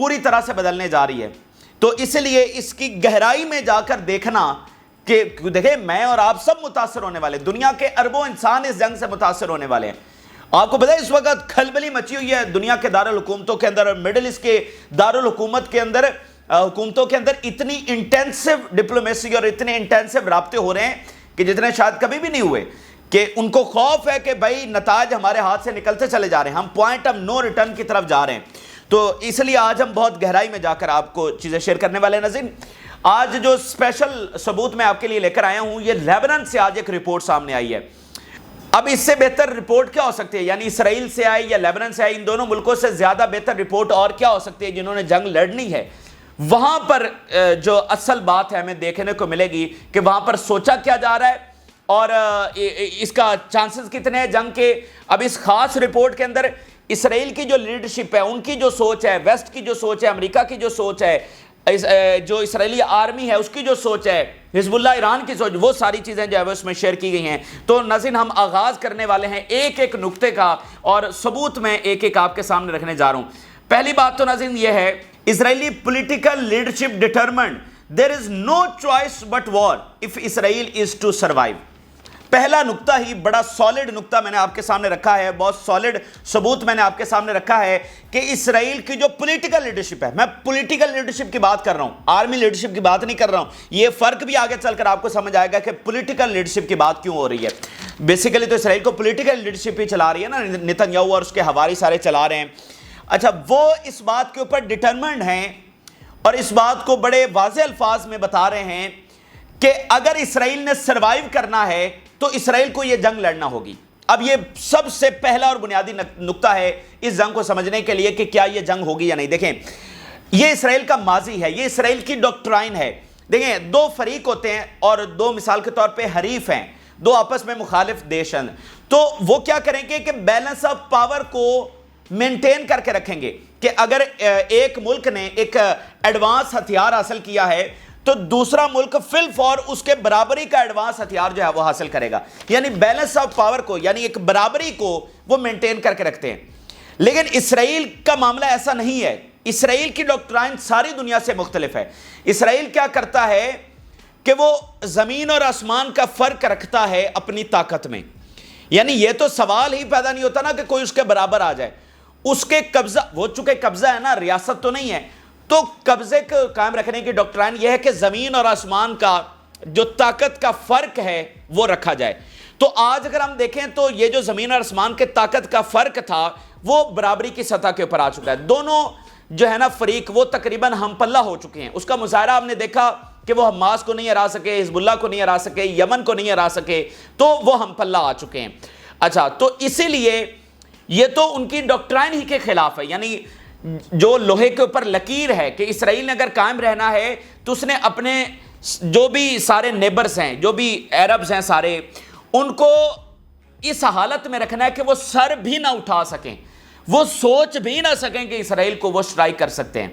پوری طرح سے بدلنے جا رہی ہے. تو اس لیے اس کی گہرائی میں جا کر دیکھنا کہ دیکھیں میں اور آپ سب متاثر ہونے والے, دنیا کے اربوں انسان اس جنگ سے متاثر ہونے والے ہیں. آپ کو پتہ ہے اس وقت کھلبلی مچی ہوئی ہے دنیا کے دارالحکومتوں کے اندر, مڈل ایسٹ کے دارالحکومت کے اندر, حکومتوں کے اندر اتنی انٹینسو ڈپلومیسی اور اتنے انٹینسو رابطے ہو رہے ہیں کہ جتنے شاید کبھی بھی نہیں ہوئے, کہ ان کو خوف ہے کہ بھائی نتائج ہمارے ہاتھ سے نکلتے چلے جا رہے ہیں, ہم پوائنٹ آف نو ریٹرن کی طرف جا رہے ہیں. تو اس لیے آج ہم بہت گہرائی میں جا کر آپ کو چیزیں شیئر کرنے والے ہیں. ناظرین, آج جو اسپیشل ثبوت میں آپ کے لیے لے کر آیا ہوں, یہ لیبنان سے آج ایک رپورٹ سامنے آئی ہے. اب اس سے بہتر رپورٹ کیا ہو سکتی ہے, یعنی اسرائیل سے آئی یا لیبنان سے آئی, ان دونوں ملکوں سے زیادہ بہتر رپورٹ اور کیا ہو سکتی ہے جنہوں نے جنگ لڑنی ہے. وہاں پر جو اصل بات ہے ہمیں دیکھنے کو ملے گی کہ وہاں پر سوچا کیا جا رہا ہے اور اس کا چانسز کتنے ہیں جنگ کے. اب اس خاص رپورٹ کے اندر اسرائیل کی جو لیڈرشپ ہے, ان کی جو سوچ ہے, ویسٹ کی جو سوچ ہے, امریکہ کی جو سوچ ہے, جو اسرائیلی آرمی ہے اس کی جو سوچ ہے, حزب اللہ ایران کی سوچ, وہ ساری چیزیں جو ہے وہ اس میں شیئر کی گئی ہیں. تو ناظرین ہم آغاز کرنے والے ہیں ایک ایک نقطے کا, اور ثبوت میں ایک ایک آپ کے سامنے رکھنے جا رہا ہوں. پہلی بات تو ناظرین یہ ہے, Israeli political leadership determined there is no choice but war if Israel is to survive. پہلا نقطہ ہی بڑا سالڈ نقطہ میں نے آپ کے سامنے رکھا ہے, بہت سالڈ ثبوت میں نے آپ کے سامنے رکھا ہے کہ اسرائیل کی جو پولیٹیکل لیڈرشپ ہے, میں پولیٹیکل لیڈرشپ کی بات کر رہا ہوں, آرمی لیڈرشپ کی بات نہیں کر رہا ہوں. یہ فرق بھی آگے چل کر آپ کو سمجھ آئے گا کہ پولیٹیکل لیڈرشپ کی بات کیوں ہو رہی ہے. بیسیکلی تو اسرائیل کو پولیٹیکل لیڈرشپ ہی چلا رہی ہے نا, نتن یاہو اور اس کے حواری سارے چلا رہے ہیں. اچھا, وہ اس بات کے اوپر ڈٹرمنڈ ہیں اور اس بات کو بڑے واضح الفاظ میں بتا رہے ہیں کہ اگر اسرائیل نے سروائیو کرنا ہے تو اسرائیل کو یہ جنگ لڑنا ہوگی. اب یہ سب سے پہلا اور بنیادی نقطہ ہے اس جنگ کو سمجھنے کے لیے کہ کیا یہ جنگ ہوگی یا نہیں. دیکھیں, یہ اسرائیل کا ماضی ہے, یہ اسرائیل کی ڈاکٹرائن ہے. دیکھیں, دو فریق ہوتے ہیں اور دو مثال کے طور پہ حریف ہیں, دو آپس میں مخالف دیش ہیں, تو وہ کیا کریں گے کہ بیلنس آف پاور کو مینٹین کر کے رکھیں گے کہ اگر ایک ملک نے ایک ایڈوانس ہتھیار حاصل کیا ہے تو دوسرا ملک فی الفور اس کے برابری کا ایڈوانس ہتھیار جو ہے وہ حاصل کرے گا. یعنی بیلنس آف پاور کو, یعنی ایک برابری کو وہ مینٹین کر کے رکھتے ہیں. لیکن اسرائیل کا معاملہ ایسا نہیں ہے. اسرائیل کی ڈاکٹرائن ساری دنیا سے مختلف ہے. اسرائیل کیا کرتا ہے کہ وہ زمین اور آسمان کا فرق رکھتا ہے اپنی طاقت میں. یعنی یہ تو سوال ہی پیدا نہیں ہوتا نا کہ کوئی اس کے برابر آ جائے. اس کے قبضہ, وہ چونکہ قبضہ ہے نا, ریاست تو نہیں ہے, تو قبضے کو قائم رکھنے کی ڈاکٹرائن یہ ہے کہ زمین اور آسمان کا جو طاقت کا فرق ہے وہ رکھا جائے. تو آج اگر ہم دیکھیں تو یہ جو زمین اور آسمان کے طاقت کا فرق تھا وہ برابری کی سطح کے اوپر آ چکا ہے. دونوں جو ہے نا فریق وہ تقریباً ہم پلہ ہو چکے ہیں. اس کا مظاہرہ ہم نے دیکھا کہ وہ حماس کو نہیں ہرا سکے, حزب اللہ کو نہیں ہرا سکے, یمن کو نہیں ہرا سکے, تو وہ ہم پلہ آ چکے ہیں. اچھا, تو اسی لیے یہ تو ان کی ڈاکٹرائن ہی کے خلاف ہے. یعنی جو لوہے کے اوپر لکیر ہے کہ اسرائیل نے اگر قائم رہنا ہے تو اس نے اپنے جو بھی سارے نیبرز ہیں, جو بھی عربز ہیں سارے, ان کو اس حالت میں رکھنا ہے کہ وہ سر بھی نہ اٹھا سکیں, وہ سوچ بھی نہ سکیں کہ اسرائیل کو وہ اسٹرائک کر سکتے ہیں.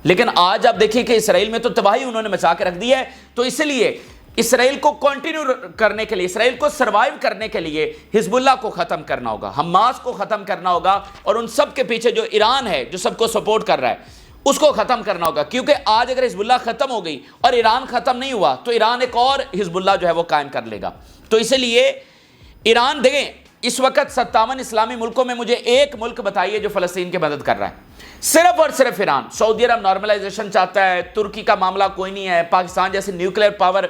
لیکن آج آپ دیکھیے کہ اسرائیل میں تو تباہی انہوں نے مچا کے رکھ دی ہے. تو اس لیے اسرائیل کو کنٹینیو کرنے کے لیے, اسرائیل کو سروائیو کرنے کے لیے حزب اللہ کو ختم کرنا ہوگا, حماس کو ختم کرنا ہوگا, اور ان سب کے پیچھے جو ایران ہے جو سب کو سپورٹ کر رہا ہے اس کو ختم کرنا ہوگا. کیونکہ آج اگر حزب اللہ ختم ہو گئی اور ایران ختم نہیں ہوا تو ایران ایک اور حزب اللہ جو ہے وہ قائم کر لے گا. تو اس لیے ایران, دیکھیں اس وقت 57 اسلامی ملکوں میں مجھے ایک ملک بتائیے جو فلسطین کی مدد کر رہا ہے, صرف اور صرف ایران. سعودی عرب نارملائزیشن چاہتا ہے, ترکی کا معاملہ کوئی نہیں ہے, پاکستان جیسے نیوکلیئر پاور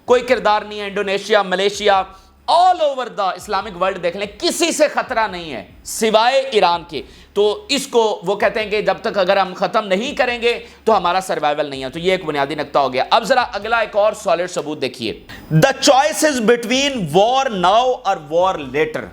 کوئی کردار نہیں ہے, Indonesia, Malaysia, all over the Islamic world دیکھ لیں, کسی سے خطرہ نہیں ہے سوائے ایران کے. تو اس کو وہ کہتے ہیں کہ جب تک اگر ہم ختم نہیں کریں گے تو ہمارا سروائیول نہیں ہے. تو یہ ایک بنیادی نقطہ ہو گیا. اب ذرا اگلا ایک اور سالڈ ثبوت دیکھیے. The choice is between war now اور وار لیٹر.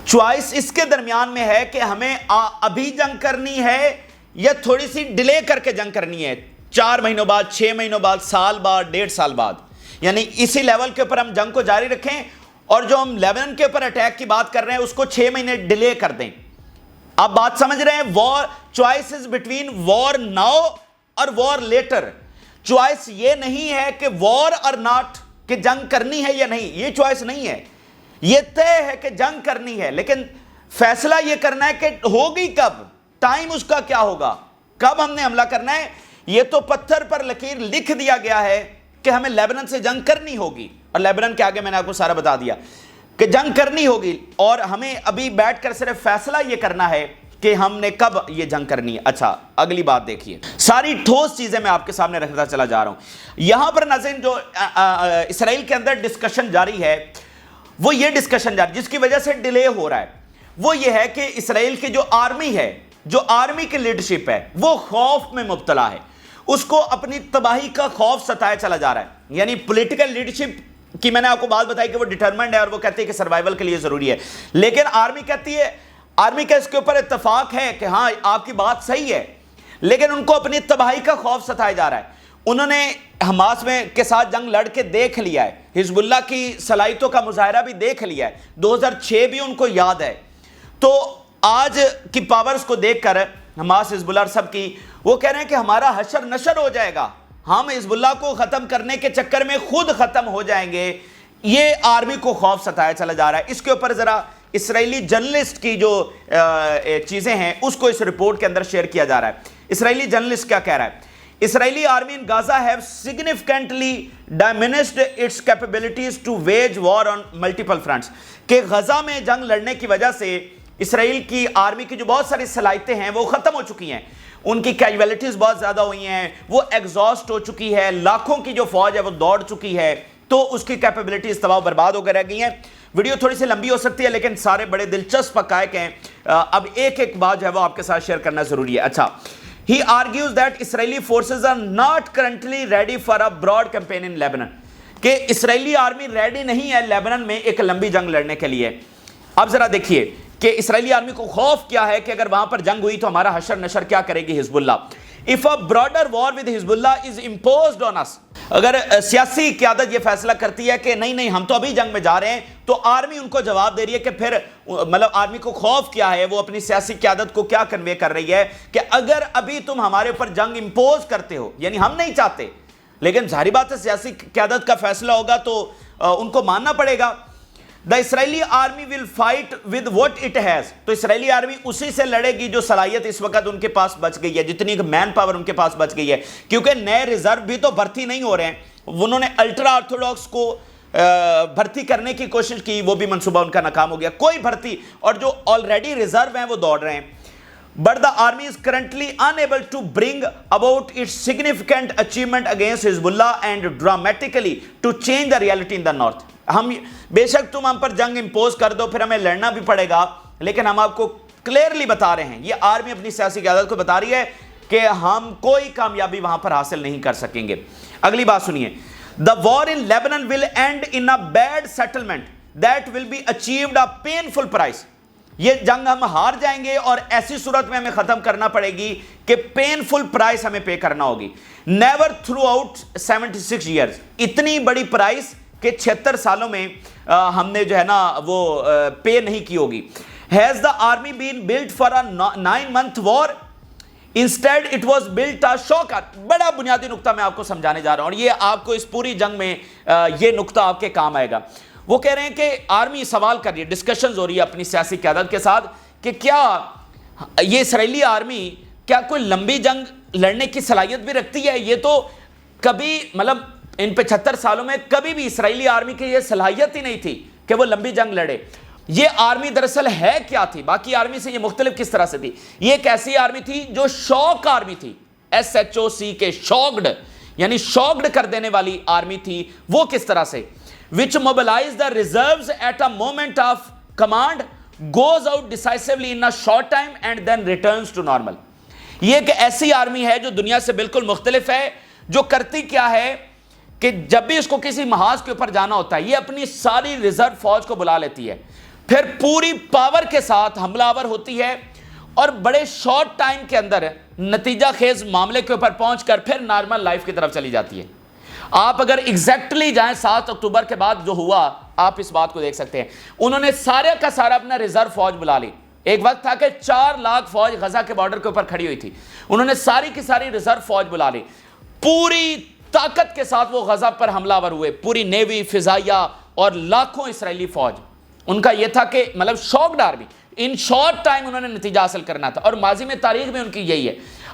چوائس اس کے درمیان میں ہے کہ ہمیں ابھی جنگ کرنی ہے یا تھوڑی سی ڈیلے کر کے جنگ کرنی ہے, 4 مہینوں بعد, 6 مہینوں بعد, سال بعد, 1.5 سال بعد. یعنی اسی لیول کے اوپر ہم جنگ کو جاری رکھیں, اور جو ہم لیبنان کے اوپر اٹیک کی بات کر رہے ہیں اس کو 6 مہینے ڈیلے کر دیں. آپ بات سمجھ رہے ہیں؟ War, choice is between war now اور وار لیٹر. چوائس یہ نہیں ہے کہ وار اور ناٹ, کہ جنگ کرنی ہے یا نہیں, یہ چوائس نہیں ہے. یہ طے ہے کہ جنگ کرنی ہے, لیکن فیصلہ یہ کرنا ہے کہ ہوگی کب, ٹائم اس کا کیا ہوگا. کب ہم نے حملہ کرنا ہے؟ یہ تو پتھر پر لکیر لکھ دیا گیا ہے کہ ہمیں لیبنان سے جنگ کرنی ہوگی، اور لیبنان کے آگے میں نے آپ کو سارا بتا دیا کہ جنگ کرنی ہوگی، اور ہمیں ابھی بیٹھ کر صرف فیصلہ یہ کرنا ہے کہ ہم نے کب یہ جنگ کرنی ہے۔ اچھا اگلی بات دیکھیے، ساری ٹھوس چیزیں میں آپ کے سامنے رکھتا چلا جا رہا ہوں۔ یہاں پر ناظرین جو اسرائیل کے اندر ڈسکشن جاری ہے، وہ یہ ڈسکشن جاری جس کی وجہ سے ڈیلے ہو رہا ہے، وہ یہ ہے کہ اسرائیل کی جو آرمی ہے، جو آرمی کی لیڈرشپ ہے، وہ خوف میں مبتلا ہے، اس کو اپنی تباہی کا خوف ستایا چلا جا رہا ہے۔ یعنی پولیٹیکل لیڈرشپ کی میں نے آپ کو بات بتائی کہ وہ ڈیٹرمنڈ ہے اور وہ کہتے ہیں کہ سروائیول کے لیے ضروری ہے، لیکن آرمی کہتی ہے، آرمی کا اس کے اوپر اتفاق ہے کہ ہاں آپ کی بات صحیح ہے، لیکن ان کو اپنی تباہی کا خوف ستایا جا رہا ہے۔ انہوں نے حماس میں کے ساتھ جنگ لڑ کے دیکھ لیا ہے، حزب اللہ کی صلاحیتوں کا مظاہرہ بھی دیکھ لیا ہے، 2006 بھی ان کو یاد ہے، تو آج کی پاورز کو دیکھ کر حماس، حزب اللہ سب کی، وہ کہہ رہے ہیں کہ ہمارا حشر نشر ہو جائے گا، ہم حزب اللہ کو ختم کرنے کے چکر میں خود ختم ہو جائیں گے۔ یہ آرمی کو خوف ستایا چلا جا رہا ہے۔ اس کے اوپر ذرا اسرائیلی جرنلسٹ کی جو چیزیں ہیں اس کو اس رپورٹ کے اندر شیئر کیا جا رہا ہے۔ اسرائیلی جرنلسٹ کیا کہہ رہا ہے؟ اسرائیلی army in Gaza have significantly diminished its capabilities to wage war on multiple fronts، کہ غزہ میں جنگ لڑنے کی وجہ سے اسرائیل کی آرمی کی جو بہت ساری صلاحیتیں ہیں وہ ختم ہو چکی ہیں، ان کی کیجویلٹیز بہت زیادہ ہوئی ہیں، وہ ایگزاسٹ ہو چکی ہے، لاکھوں کی جو فوج ہے وہ دوڑ چکی ہے، تو اس کی کیپیبلٹیز تباہ و برباد ہو کر رہ گئی ہیں۔ ویڈیو تھوڑی سی لمبی ہو سکتی ہے لیکن سارے بڑے دلچسپ حقائق ہیں، اب ایک ایک بات جو ہے وہ آپ کے ساتھ شیئر کرنا ضروری ہے۔ اچھا، he argues that Israeli forces are not currently ready for a broad campaign in Lebanon، کہ اسرائیلی آرمی ریڈی نہیں ہے لیبنان میں ایک لمبی جنگ لڑنے کے لیے۔ اب ذرا دیکھیے کہ اسرائیلی آرمی کو خوف کیا ہے کہ اگر وہاں پر جنگ ہوئی تو ہمارا حشر نشر کیا کرے گی حزب اللہ۔ If a broader war with حزب اللہ is imposed on us، اگر سیاسی قیادت یہ فیصلہ کرتی ہے کہ نہیں ہم تو ابھی جنگ میں جا رہے ہیں، تو آرمی ان کو جواب دے رہی ہے کہ پھر مطلب آرمی کو خوف کیا ہے، وہ اپنی سیاسی قیادت کو کیا کنوے کر رہی ہے کہ اگر ابھی تم ہمارے اوپر جنگ امپوز کرتے ہو، یعنی ہم نہیں چاہتے، لیکن ظاہری بات ہے سیاسی قیادت کا فیصلہ ہوگا تو ان کو ماننا پڑے گا۔ The Israeli army will fight with what it has، تو اسرائیلی آرمی اسی سے لڑے گی جو صلاحیت اس وقت ان کے پاس بچ گئی ہے، جتنی مین پاور ان کے پاس بچ گئی ہے، کیونکہ نئے ریزرو بھی تو بھرتی نہیں ہو رہے ہیں۔ انہوں نے الٹرا آرتھوڈاکس کو بھرتی کرنے کی کوشش کی، وہ بھی منصوبہ ان کا ناکام ہو گیا، کوئی بھرتی، اور جو آلریڈی ریزرو ہیں وہ دوڑ رہے ہیں۔ But the army is currently unable to bring about its significant achievement against Hezbollah and dramatically to change the reality in the north۔ ہم بے شک تم ہم پر جنگ امپوز کر دو، پھر ہمیں لڑنا بھی پڑے گا، لیکن ہم آپ کو کلیئرلی بتا رہے ہیں، یہ آرمی اپنی سیاسی قیادت کو بتا رہی ہے کہ ہم کوئی کامیابی وہاں پر حاصل نہیں کر سکیں گے۔ اگلی بات سنیے، The war in Lebanon will end in a bad settlement that will be achieved a painful price۔ یہ جنگ ہم ہار جائیں گے اور ایسی صورت میں ہمیں ختم کرنا پڑے گی کہ پینفل پرائس ہمیں پے کرنا ہوگی۔ نیور تھرو آؤٹ 76 ایئرز، اتنی بڑی پرائس کہ 76 سالوں میں ہم نے جو ہے نا وہ پے نہیں کی ہوگی۔ Has the army been built for a 9 month war, instead it was built a shock. بڑا بنیادی نقطہ میں آپ کو سمجھانے جا رہا ہوں، اور یہ آپ کو اس پوری جنگ میں یہ نقطہ آپ کے کام آئے گا۔ وہ کہہ رہے ہیں کہ آرمی سوال کر رہی ہے، ڈسکشنز ہو رہی ہے اپنی سیاسی قیادت کے ساتھ کہ کیا یہ اسرائیلی آرمی کیا کوئی لمبی جنگ لڑنے کی صلاحیت بھی رکھتی ہے؟ یہ تو کبھی مطلب ان 75 سالوں میں کبھی بھی اسرائیلی آرمی کی یہ صلاحیت ہی نہیں تھی کہ وہ لمبی جنگ لڑے۔ یہ آرمی دراصل ہے کیا تھی؟ باقی آرمی سے یہ مختلف کس طرح سے تھی؟ یہ ایک ایسی آرمی تھی جو شوک آرمی تھی، SHOC کے شوکڈ، یعنی شوکڈ کر دینے والی آرمی تھی۔ وہ کس طرح سے؟ which mobilize the reserves at a moment of command, goes out decisively in a short time and then returns to normal۔ یہ ایک ایسی آرمی ہے جو دنیا سے بالکل مختلف ہے، جو کرتی کیا ہے کہ جب بھی اس کو کسی محاذ کے اوپر جانا ہوتا ہے، یہ اپنی ساری ریزرو فوج کو بلا لیتی ہے، پھر پوری پاور کے ساتھ حملہ آور ہوتی ہے، اور بڑے شارٹ ٹائم کے اندر نتیجہ خیز معاملے کے اوپر پہنچ کر پھر نارمل لائف کی طرف چلی جاتی ہے۔ آپ اگر ایگزیکٹلی جائیں 7 اکتوبر کے بعد جو ہوا، آپ اس بات کو دیکھ سکتے ہیں، انہوں نے سارے کا سارا اپنا ریزرو فوج بلا لی۔ ایک وقت تھا کہ 4 لاکھ فوج غزہ کے بارڈر کے اوپر کھڑی ہوئی تھی، انہوں نے ساری کی ساری ریزرو فوج بلا لی، پوری طاقت کے ساتھ وہ غزہ پر حملہ آور ہوئے، پوری نیوی، فضائیہ اور لاکھوں اسرائیلی فوج۔ ان کا یہ تھا کہ مطلب شوکڈ آرمی، ان شارٹ ٹائم انہوں نے نتیجہ حاصل کرنا تھا، اور ماضی میں تاریخ میں ان کی یہی ہے۔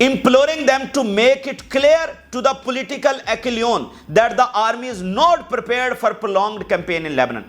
imploring them to make it clear to the political echelon that the army is not prepared for prolonged campaign in Lebanon.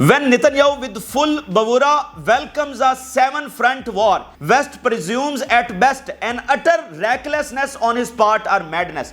When Netanyahu with full bravura welcomes a 7-front war, West presumes at best an utter recklessness on his part or madness।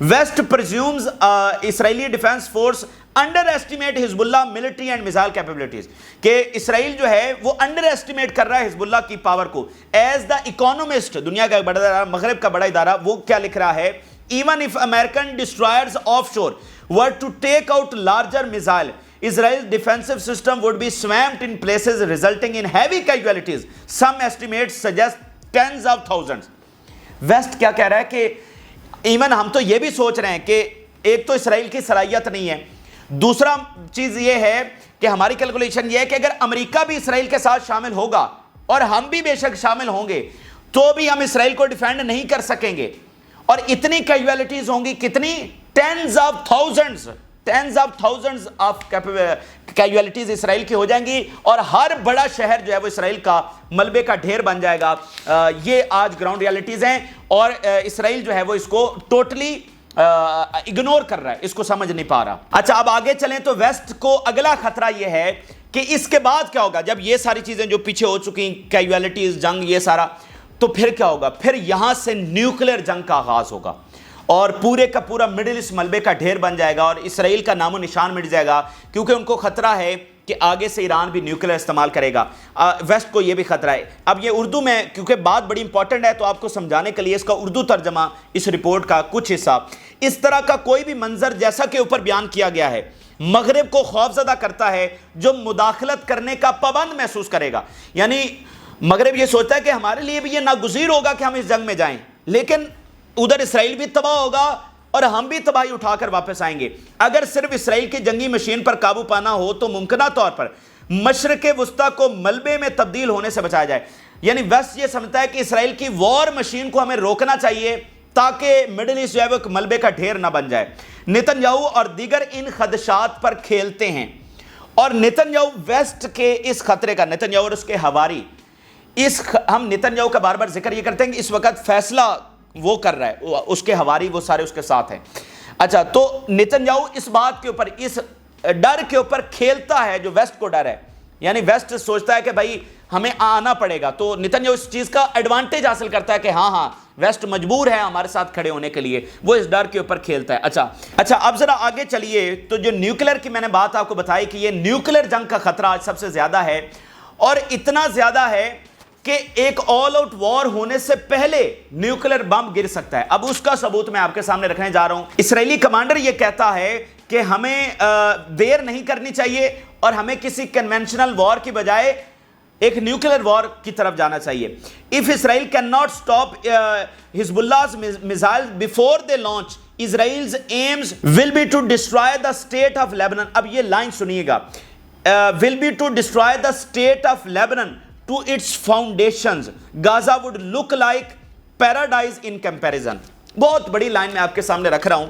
West presumes Israeli defense force underestimate Hezbollah military and missile capabilities. کہ اسرائیل جو ہے وہ under estimate کر رہا ہے حزب اللہ کی power کو. ایز دا اکانومسٹ، دنیا کا بڑا ادارہ، مغرب کا بڑا ادارہ، وہ کیا لکھ رہا ہے؟ Even if American destroyers offshore were to take out larger missile, Israel's defensive system would be swamped in places resulting in heavy casualties. Some estimates suggest tens of thousands. West کیا کہہ رہا ہے کہ ایون ہم تو یہ بھی سوچ رہے ہیں کہ ایک تو اسرائیل کی صلاحیت نہیں ہے، دوسرا چیز یہ ہے کہ ہماری کیلکولیشن یہ ہے کہ اگر امریکہ بھی اسرائیل کے ساتھ شامل ہوگا اور ہم بھی بے شک شامل ہوں گے تو بھی ہم اسرائیل کو ڈیفینڈ نہیں کر سکیں گے، اور اتنی کیجویلٹیز ہوں گی، کتنی؟ Tens of thousands of casualties Israel کی ہو جائیں گی، اور ہر بڑا شہر جو ہے وہ اسرائیل کا ملبے کا ڈھیر بن جائے گا. یہ آج گراؤنڈ ریالٹیز ہیں، اور اسرائیل جو ہے وہ اس کو ٹوٹلی اگنور کر رہا ہے، اس کو سمجھ نہیں پا رہا. اچھا اب آگے چلیں تو ویسٹ کو اگلا خطرہ یہ ہے کہ اس کے بعد کیا ہوگا؟ جب یہ ساری چیزیں جو پیچھے ہو چکی، کیجویلٹیز، جنگ، یہ سارا، تو پھر کیا ہوگا؟ پھر یہاں سے نیوکلیر جنگ کا آغاز ہوگا، اور پورے کا پورا مڈل ایسٹ ملبے کا ڈھیر بن جائے گا، اور اسرائیل کا نام و نشان مٹ جائے گا، کیونکہ ان کو خطرہ ہے کہ آگے سے ایران بھی نیوکلیر استعمال کرے گا. ویسٹ کو یہ بھی خطرہ ہے. اب یہ اردو میں کیونکہ بات بڑی امپورٹنٹ ہے تو آپ کو سمجھانے کے لیے اس کا اردو ترجمہ، اس رپورٹ کا کچھ حصہ. اس طرح کا کوئی بھی منظر جیسا کہ اوپر بیان کیا گیا ہے مغرب کو خوفزدہ کرتا ہے، جو مداخلت کرنے کا پابند محسوس کرے گا. یعنی مغرب یہ سوچتا ہے کہ ہمارے لیے بھی یہ ناگزیر ہوگا کہ ہم اس جنگ میں جائیں، لیکن ادھر اسرائیل بھی تباہ ہوگا اور ہم بھی تباہی اٹھا کر واپس آئیں گے. اگر صرف اسرائیل کی جنگی مشین پر قابو پانا ہو تو ممکنہ طور پر مشرق وسطیٰ کو ملبے میں تبدیل ہونے سے بچایا جائے. یعنی ویسٹ یہ سمجھتا ہے کہ اسرائیل کی وار مشین کو ہمیں روکنا چاہیے تاکہ مڈل ایسٹ جو ہے وہ ملبے کا ڈھیر نہ بن جائے. نتن یاہو اور دیگر ان خدشات پر کھیلتے ہیں، اور نتن یاہو ویسٹ کے اس خطرے کا، نتن یاہو اور اس کے حواری، ہم نتن یاہو کا بار بار ذکر یہ کرتے ہیں کہ اس وقت فیصلہ وہ کر رہا ہے، اس کے حواری وہ سارے اس کے ساتھ ہیں. اچھا تو نتن یاہو اس بات کے اوپر، اس ڈر کے اوپر کھیلتا ہے جو ویسٹ کو ڈر ہے. یعنی ویسٹ سوچتا ہے کہ بھائی ہمیں آنا پڑے گا، تو نتن یاہو اس چیز کا ایڈوانٹیج حاصل کرتا ہے کہ ہاں ویسٹ مجبور ہے ہمارے ساتھ کھڑے ہونے کے لیے، وہ اس ڈر کے اوپر کھیلتا ہے. اچھا اب ذرا آگے چلیے. تو جو نیوکلیر کی میں نے بات آپ کو بتائی کہ یہ نیوکلیر جنگ کا خطرہ آج سب سے زیادہ ہے، اور اتنا زیادہ ہے کہ ایک آل آؤٹ وار ہونے سے پہلے نیوکلیر بم گر سکتا ہے. اب اس کا ثبوت میں آپ کے سامنے رکھنے جا رہا ہوں. اسرائیلی کمانڈر یہ کہتا ہے کہ ہمیں دیر نہیں کرنی چاہیے اور ہمیں کسی کنونشنل وار کی بجائے ایک نیوکلیر وار کی طرف جانا چاہیے. If Israel cannot stop Hezbollah's missiles before they launch, Israel's aims will be to destroy the state of Lebanon. اب یہ لائن سنیے گا. Will be to destroy the state of Lebanon to its foundations. Gaza would look like paradise in comparison. بہت بڑی line میں آپ کے سامنے رکھ رہا ہوں.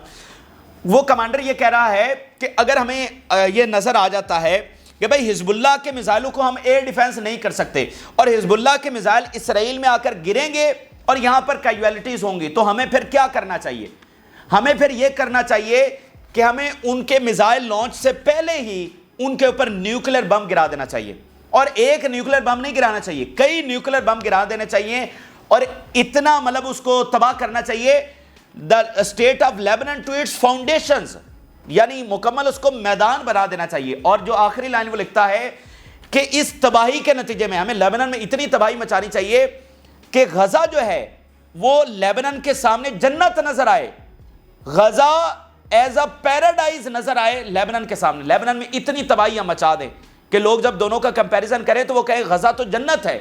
وہ کمانڈر یہ کہہ رہا ہے کہ اگر ہمیں یہ نظر آ جاتا ہے کہ بھئی حزب اللہ کے میزائلوں کو ہم ایئر ڈیفنس نہیں کر سکتے، اور حزب اللہ کے میزائل اسرائیل میں آ کر گریں گے اور یہاں پر کیجویلٹیز ہوں گی، تو ہمیں پھر کیا کرنا چاہیے؟ ہمیں پھر یہ کرنا چاہیے کہ ہمیں ان کے میزائل لانچ سے پہلے ہی ان کے اوپر نیوکلیر بم گرا دینا چاہیے. اور ایک نیوکلیر بم نہیں گرانا چاہیے، کئی نیوکلیر بم گرا دینے چاہیے، اور اتنا مطلب اس کو تباہ کرنا چاہیے. the state of Lebanon to its foundations، یعنی مکمل اس کو میدان بنا دینا چاہیے. اور جو آخری لائن وہ لکھتا ہے کہ اس تباہی کے نتیجے میں ہمیں لیبنان میں اتنی تباہی مچانی چاہیے کہ غزہ جو ہے وہ لیبنان کے سامنے جنت نظر آئے، غزہ ایز اے پیراڈائز نظر آئے لیبنان کے سامنے. لیبنان میں اتنی تباہیاں مچا دیں کہ لوگ جب دونوں کا کمپیریزن کریں تو وہ کہیں غزہ تو جنت ہے.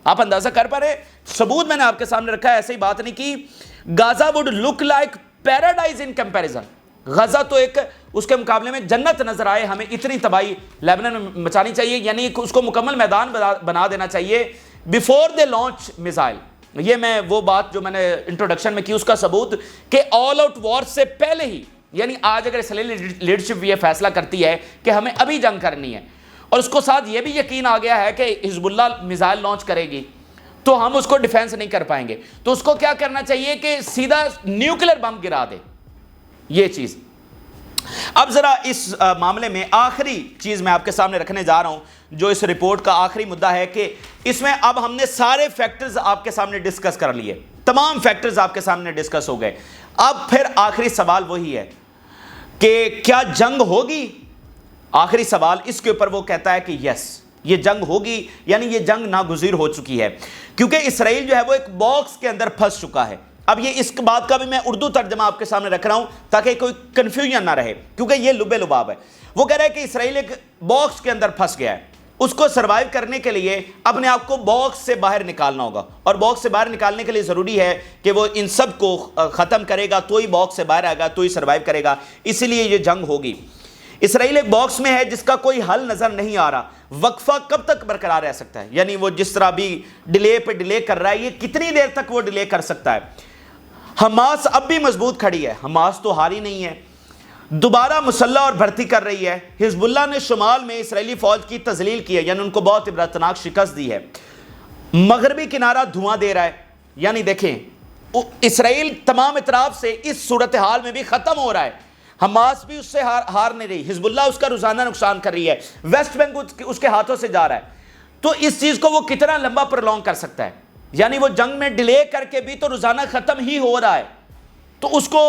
آپ اندازہ کر پا رہے، ثبوت میں نے آپ کے سامنے رکھا ہے، ایسے ہی بات نہیں کی. Gaza would look like paradise in comparison. Gaza تو ایک اس کے مقابلے میں جنت نظر آئے. ہمیں اتنی تباہی لیبنان میں مچانی چاہیے، یعنی اس کو مکمل میدان بنا دینا چاہیے before they launch missile. یہ میں وہ بات جو میں نے انٹروڈکشن میں کی اس کا ثبوت کہ آل آؤٹ وار سے پہلے ہی، یعنی آج اگر اسرائیلی لیڈرشپ یہ فیصلہ کرتی ہے کہ ہمیں ابھی جنگ کرنی ہے، اور اس کو ساتھ یہ بھی یقین آ گیا ہے کہ حزب اللہ میزائل لانچ کرے گی، تو ہم اس کو ڈیفینس نہیں کر پائیں گے، تو اس کو کیا کرنا چاہیے کہ سیدھا نیوکلیر بم گرا دے. یہ چیز. اب ذرا اس معاملے میں آخری چیز میں آپ کے سامنے رکھنے جا رہا ہوں جو اس رپورٹ کا آخری مدعا ہے کہ اس میں اب ہم نے سارے فیکٹرز آپ کے سامنے ڈسکس کر لیے، تمام فیکٹرز آپ کے سامنے ڈسکس ہو گئے. اب پھر آخری سوال وہی ہے کہ کیا جنگ ہوگی؟ آخری سوال اس کے اوپر وہ کہتا ہے کہ یس، یہ جنگ ہوگی، یعنی یہ جنگ ناگزیر ہو چکی ہے، کیونکہ اسرائیل جو ہے وہ ایک باکس کے اندر پھنس چکا ہے۔ اب یہ اس بات کا بھی میں اردو ترجمہ آپ کے سامنے رکھ رہا ہوں تاکہ کوئی کنفیوژن نہ رہے، کیونکہ یہ لب لباب ہے۔ وہ کہہ رہا ہے کہ اسرائیل ایک باکس کے اندر پھنس گیا ہے، اس کو سروائیو کرنے کے لیے اپنے آپ کو باکس سے باہر نکالنا ہوگا، اور باکس سے باہر نکالنے کے لیے ضروری ہے کہ وہ ان سب کو ختم کرے گا تو ہی باکس سے باہر آئے گا، تو ہی سروائیو کرے گا، اسی لیے یہ جنگ ہوگی۔ اسرائیل ایک باکس میں ہے جس کا کوئی حل نظر نہیں آ رہا۔ وقفہ کب تک برقرار رہ سکتا ہے؟ یعنی وہ جس طرح بھی ڈیلے پہ ڈیلے کر رہا ہے، یہ کتنی دیر تک وہ ڈیلے کر سکتا ہے؟ حماس اب بھی مضبوط کھڑی ہے، حماس تو ہاری نہیں ہے، دوبارہ مسلح اور بھرتی کر رہی ہے۔ حزب اللہ نے شمال میں اسرائیلی فوج کی تذلیل کی ہے، یعنی ان کو بہت عبرتناک شکست دی ہے۔ مغربی کنارہ دھواں دے رہا ہے، یعنی دیکھیں اسرائیل تمام اطراف سے اس صورتحال میں بھی ختم ہو رہا ہے۔ حماس بھی اس سے ہار نہیں رہی، حزب اللہ اس کا روزانہ نقصان کر رہی ہے، ویسٹ بینک اس کے ہاتھوں سے جا رہا ہے۔ تو اس چیز کو وہ کتنا لمبا پرولونگ کر سکتا ہے؟ یعنی وہ جنگ میں ڈیلے کر کے بھی تو روزانہ ختم ہی ہو رہا ہے، تو اس کو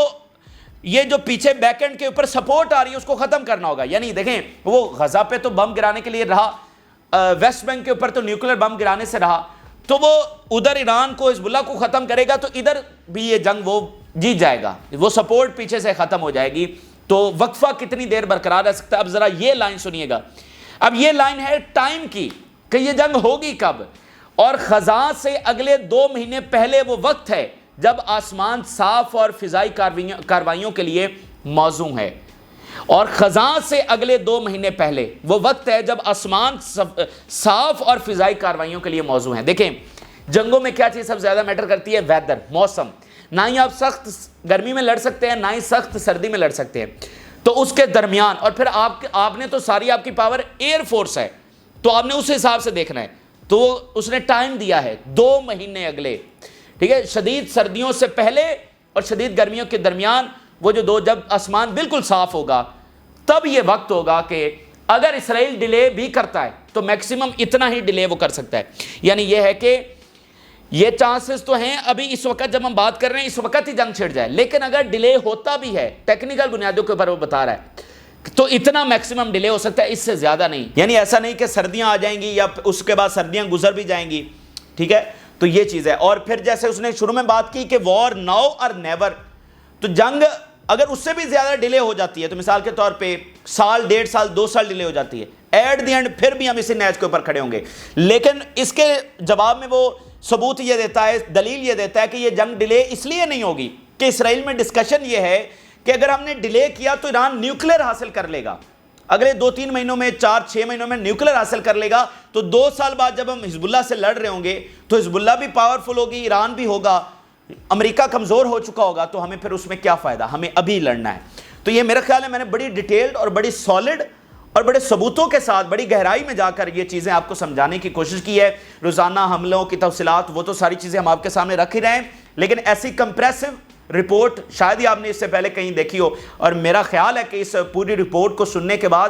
یہ جو پیچھے بیک اینڈ کے اوپر سپورٹ آ رہی ہے اس کو ختم کرنا ہوگا۔ یعنی دیکھیں وہ غزہ پہ تو بم گرانے کے لیے رہا، ویسٹ بینک کے اوپر تو نیوکلیر بم گرانے سے رہا، تو وہ ادھر ایران کو حزب اللہ کو ختم کرے گا تو ادھر بھی یہ جنگ وہ جیت جائے گا، وہ سپورٹ پیچھے سے ختم ہو جائے گی۔ تو وقفہ کتنی دیر برقرار رہ سکتا ہے؟ اب ذرا یہ لائن سنیے گا، اب یہ لائن ہے ٹائم کی کہ یہ جنگ ہوگی کب، اور خزاں سے اگلے 2 مہینے پہلے وہ وقت ہے جب آسمان صاف اور فضائی کاروائیوں کے لیے موزوں ہے، اور خزاں سے اگلے 2 مہینے پہلے وہ وقت ہے جب آسمان صاف اور فضائی کاروائیوں کے لیے موزوں ہیں۔ دیکھیں جنگوں میں کیا چیز سب زیادہ میٹر کرتی ہے؟ ویدر، موسم۔ نہ ہی آپ سخت گرمی میں لڑ سکتے ہیں، نہ ہی سخت سردی میں لڑ سکتے ہیں، تو اس کے درمیان، اور پھر آپ نے تو ساری آپ کی پاور ایئر فورس ہے، تو آپ نے اس حساب سے دیکھنا ہے، تو اس نے ٹائم دیا ہے 2 مہینے اگلے، ٹھیک ہے، شدید سردیوں سے پہلے اور شدید گرمیوں کے درمیان، وہ جو جب آسمان بالکل صاف ہوگا تب یہ وقت ہوگا کہ اگر اسرائیل ڈیلے بھی کرتا ہے تو میکسیمم اتنا ہی ڈیلے وہ کر سکتا ہے۔ یعنی یہ ہے کہ یہ چانسز تو ہیں ابھی اس وقت جب ہم بات کر رہے ہیں اس وقت ہی جنگ چھڑ جائے، لیکن اگر ڈیلے ہوتا بھی ہے ٹیکنیکل بنیادوں کے اوپر وہ بتا رہا ہے تو اتنا میکسیمم ڈیلے ہو سکتا ہے، اس سے زیادہ نہیں۔ یعنی ایسا نہیں کہ سردیاں آ جائیں گی یا اس کے بعد سردیاں گزر بھی جائیں گی، ٹھیک ہے، تو یہ چیز ہے۔ اور پھر جیسے اس نے شروع میں بات کی کہ وار ناؤ اور نیور، تو جنگ اگر اس سے بھی زیادہ ڈیلے ہو جاتی ہے تو مثال کے طور پہ سال، 1.5 سال، 2 سال ڈیلے ہو جاتی ہے، ایٹ دی اینڈ پھر بھی ہم اسی نیچ کے اوپر کھڑے ہوں گے۔ لیکن اس کے جواب میں وہ ثبوت یہ دیتا ہے، دلیل یہ دیتا ہے کہ یہ جنگ ڈیلے اس لیے نہیں ہوگی کہ اسرائیل میں ڈسکشن یہ ہے کہ اگر ہم نے ڈیلے کیا تو ایران نیوکلیر حاصل کر لے گا، اگلے 2-3 مہینوں میں، 4-6 مہینوں میں نیوکلیر حاصل کر لے گا، تو 2 سال بعد جب ہم حزب اللہ سے لڑ رہے ہوں گے تو حزب اللہ بھی پاورفل ہوگی، ایران بھی ہوگا، امریکہ کمزور ہو چکا ہوگا، تو ہمیں پھر اس میں کیا فائدہ؟ ہمیں ابھی لڑنا ہے۔ تو یہ میرا خیال ہے میں نے بڑی ڈیٹیلڈ اور بڑی سالڈ اور بڑے ثبوتوں کے ساتھ بڑی گہرائی میں جا کر یہ چیزیں آپ کو سمجھانے کی کوشش کی ہے۔ روزانہ حملوں کی تفصیلات وہ تو ساری چیزیں ہم آپ کے سامنے رکھ ہی رہے ہیں، لیکن ایسی کمپریسو رپورٹ شاید ہی آپ نے اس سے پہلے کہیں دیکھی ہو، اور میرا خیال ہے کہ اس پوری رپورٹ کو سننے کے بعد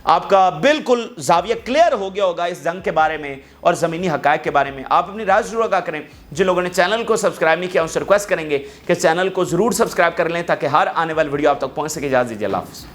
آپ کا بالکل زاویہ کلیئر ہو گیا ہوگا اس جنگ کے بارے میں اور زمینی حقائق کے بارے میں۔ آپ اپنی رائے ضرور آگاہ کریں۔ جن لوگوں نے چینل کو سبسکرائب نہیں کیا ان سے ریکویسٹ کریں گے کہ چینل کو ضرور سبسکرائب کر لیں تاکہ ہر آنے والی ویڈیو آپ تک پہنچ سکے۔ اجازت دیجیے، اللہ حافظ۔